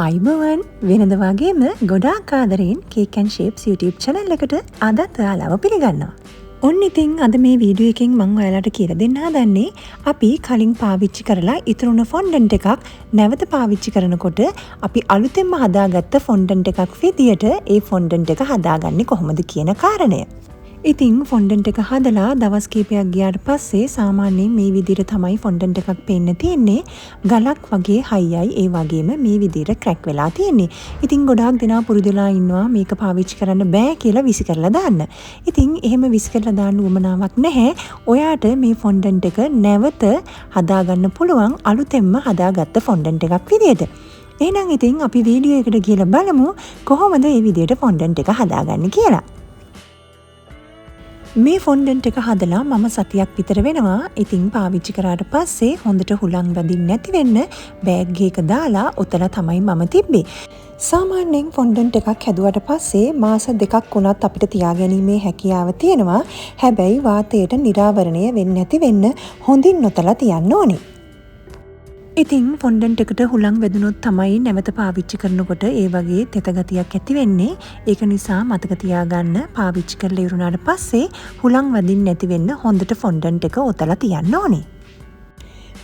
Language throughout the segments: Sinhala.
අයිබෝවන් වෙනද වගේම ගොඩාක් ආදරයෙන් Cakenshapes YouTube channel එකට අදත් ඔයාලව පිළිගන්නවා. ඔන්න ඉතින් අද මේ වීඩියෝ එකෙන් මම ඔයාලට කියලා දෙන්න හදන්නේ අපි කලින් පාවිච්චි කරලා ඉතුරුන ෆොන්ඩන්ට් එකක් නැවත පාවිච්චි කරනකොට අපි අලුතෙන්ම හදාගත්ත ෆොන්ඩන්ට් එකක් විදියට ඒ ෆොන්ඩන්ට් එක හදාගන්නේ කොහොමද කියන කාරණය. ඉතින් ෆොන්ඩන්ට් එක හදලා දවස් කිහිපයක් ගියාට පස්සේ සාමාන්‍යයෙන් මේ විදිහට තමයි ෆොන්ඩන්ට් එකක් පේන්න තියෙන්නේ. ගලක් වගේ හයියයි ඒ වගේම මේ විදිහට ක්‍රැක් වෙලා තියෙන්නේ. ඉතින් ගොඩාක් දෙනා පුරුදුලා ඉන්නවා මේක පාවිච්චි කරන්න බෑ කියලා විසි කරලා දාන්න. ඉතින් එහෙම විසි කරලා දාන්න උවමනාවක් නැහැ. ඔයාට මේ ෆොන්ඩන්ට් එක නැවත හදාගන්න පුළුවන් අලුතෙන්ම හදාගත්ත ෆොන්ඩන්ට් එකක් විදිහට. එහෙනම් ඉතින් අපි වීඩියෝ එකට ගිහලා බලමු කොහොමද මේ විදිහට ෆොන්ඩන්ට් එක හදාගන්නේ කියලා. මේ ෆොන්ඩන්ට් එක හදලා මම සතියක් විතර වෙනවා. ඉතින් පාවිච්චි කරාට පස්සේ හොඳට හුලං වදින්න නැති වෙන්න බෑග් එක දාලා ඔතලා තමයි මම තිබ්බේ. සාමාන්‍යයෙන් ෆොන්ඩන්ට් එකක් හැදුවට පස්සේ මාස 2ක් වුණත් අපිට තියාගැනීමේ හැකියාව තියෙනවා. හැබැයි වාතයට නිරාවරණය වෙන්නේ නැති වෙන්න හොඳින් නොතලා තියන්න ඕනේ. ඉතින් ෆොන්ඩන්ට් එකට හුලං වැදුනොත් තමයි නැවත පාවිච්චි කරනකොට ඒ වගේ තෙත ගතියක් ඇති වෙන්නේ. ඒක නිසා මතක තියාගන්න පාවිච්චි කරලා ඉවරනාට පස්සේ හුලං වදින්න නැති වෙන්න හොඳට ෆොන්ඩන්ට් එක ඔතලා තියන්න ඕනේ.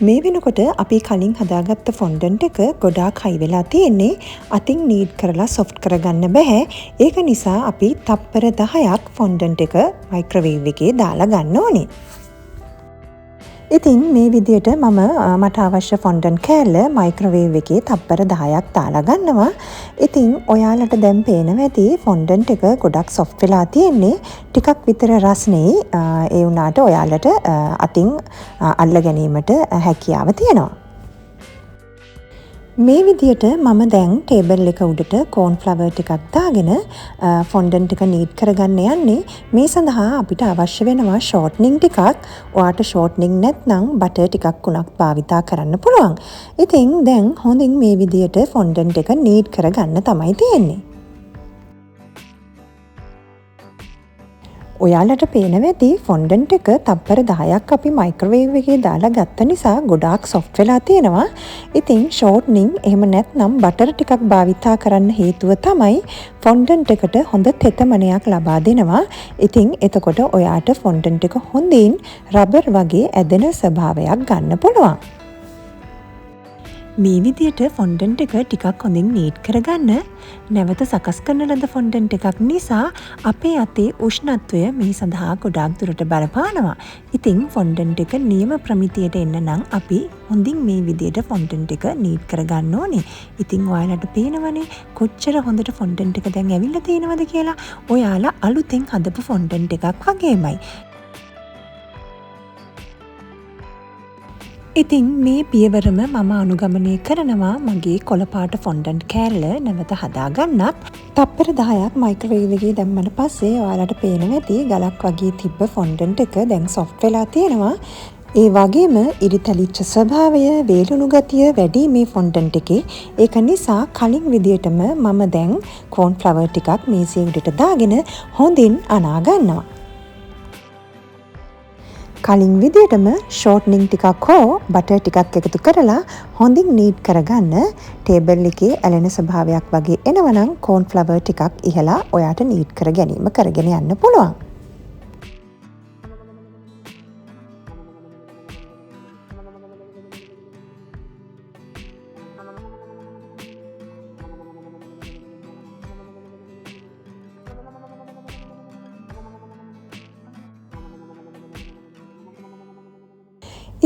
මේ වෙනකොට අපි කලින් හදාගත්ත ෆොන්ඩන්ට් එක ගොඩාක් හයි වෙලා තියෙන්නේ. අතින් නීඩ් කරලා සොෆ්ට් කරගන්න බෑ. ඒක නිසා අපි තප්පර 10ක් ෆොන්ඩන්ට් එක මයික්‍රොවේව් එකේ දාලා ගන්න ඕනේ. ඉතින් මේ විදිහට මට අවශ්‍ය ෆොන්ඩන්ට් කෑල්ල මයික්‍රොවේව් එකේ තප්පර 10ක් දාලා ගන්නවා. ඉතින් ඔයාලට දැන් පේනවා ඇති ෆොන්ඩන්ට් එක ගොඩක් සොෆ්ට් වෙලා තියෙන්නේ. ටිකක් විතර රස්නේ ඒ වුණාට ඔයාලට අතින් අල්ල ගැනීමට හැකියාව තියෙනවා. මේ විදිහට මම දැන් ටේබල් එක උඩට කෝන් ෆ්ලවර් ටිකක් දාගෙන ෆොන්ඩන්ට් එක නීඩ් කරගන්න යන්නේ. මේ සඳහා අපිට අවශ්‍ය වෙනවා ෂෝට්නින් ටිකක්. ඔයාට ෂෝට්නින් නැත්නම් බටර් ටිකක් උනක් භාවිතා කරන්න පුළුවන්. ඉතින් දැන් හොඳින් මේ විදිහට ෆොන්ඩන්ට් එක නීඩ් කරගන්න තමයි තියෙන්නේ. ඔයාලට පේනවා ඇති ෆොන්ඩන්ට් එක තප්පර 10ක් අපි මයික්‍රොවේව් එකේ දාලා ගත්ත නිසා ගොඩාක් සොෆ්ට් වෙලා තියෙනවා. ඉතින් ෂෝට්නින් එහෙම නැත්නම් බටර් ටිකක් භාවිතා කරන්න හේතුව තමයි ෆොන්ඩන්ට් එකට හොඳ තෙතමනයක් ලබා දෙනවා. ඉතින් එතකොට ඔයාට ෆොන්ඩන්ට් එක හොඳින් රබර් වගේ ඇදෙන ස්වභාවයක් ගන්න පුළුවන්. මේ විදිහට ෆොන්ඩන්ට් එක ටිකක් හොඳින් නීඩ් කරගන්න. නැවත සකස් කරන ලද ෆොන්ඩන්ට් එකක් නිසා අපේ අතේ උෂ්ණත්වය මේ සඳහා ගොඩාක් දුරට බලපානවා. ඉතින් ෆොන්ඩන්ට් එක නියම ප්‍රමිතියට එන්න නම් අපි හොඳින් මේ විදිහට ෆොන්ඩන්ට් එක නීඩ් කරගන්න ඕනේ. ඉතින් ඔයාලට පේනවනේ කොච්චර හොඳට ෆොන්ඩන්ට් එක දැන් ඇවිල්ලා තියෙනවද කියලා. ඔයාලා අලුතෙන් හදපු ෆොන්ඩන්ට් එකක් වගේමයි. ඉතින් මේ පියවරම මම අනුගමනය කරනවා මගේ කොළපාට ෆොන්ඩන්ට් කෑල්ල නැවත හදාගන්නත්. තප්පර 10ක් මයික්‍රොවේව් එකේ දැම්මට පස්සේ ඔයාලට පේනවා ඇති ගලක් වගේ තිබ්බ ෆොන්ඩන්ට් එක දැන් සොෆ්ට් වෙලා තියෙනවා. ඒ වගේම ඉරිතලිච්ච ස්වභාවය, වේලුණු ගතිය වැඩි මේ ෆොන්ඩන්ට් එකේ. ඒක නිසා කලින් විදියටම මම දැන් කෝන් ෆ්ලවර් ටිකක් මේසෙ උඩට දාගෙන හොඳින් අනා ගන්නවා. කලින් විදියටම ෂෝට්නින් ටිකක් හෝ බටර් ටිකක් එකතු කරලා හොඳින් නීඩ් කරගන්න. ටේබල් එකේ ඇලෙන ස්වභාවයක් වගේ එනවනම් කෝන් ෆ්ලවර් ටිකක් ඉහලා ඔයාට නීඩ් කර ගැනීම කරගෙන යන්න පුළුවන්.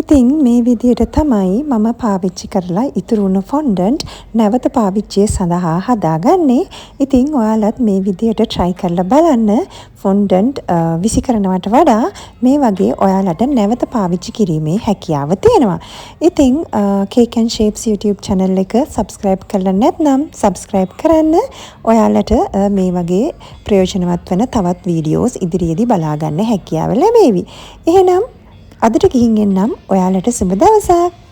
ඉතින් මේ විදිහට තමයි මම පාවිච්චි කරලා ඉතුරු වුණු ෆොන්ඩන්ට් නැවත පාවිච්චිය සඳහා හදාගන්නේ. ඉතින් ඔයාලත් මේ විදිහට try කරලා බලන්න. ෆොන්ඩන්ට් විසි කරනවට වඩා මේ වගේ ඔයාලට නැවත පාවිච්චි කිරීමේ හැකියාව තියෙනවා. ඉතින් Cakenshapes YouTube channel එක subscribe කරලා නැත්නම් subscribe කරන්න. ඔයාලට මේ වගේ ප්‍රයෝජනවත් වෙන තවත් වීඩියෝස් ඉදිරියේදී බලා ගන්න හැකියාව ලැබේවි. එහෙනම් අදට ගිහින් එන්නම්. ඔයාලට සුබ දවසක්.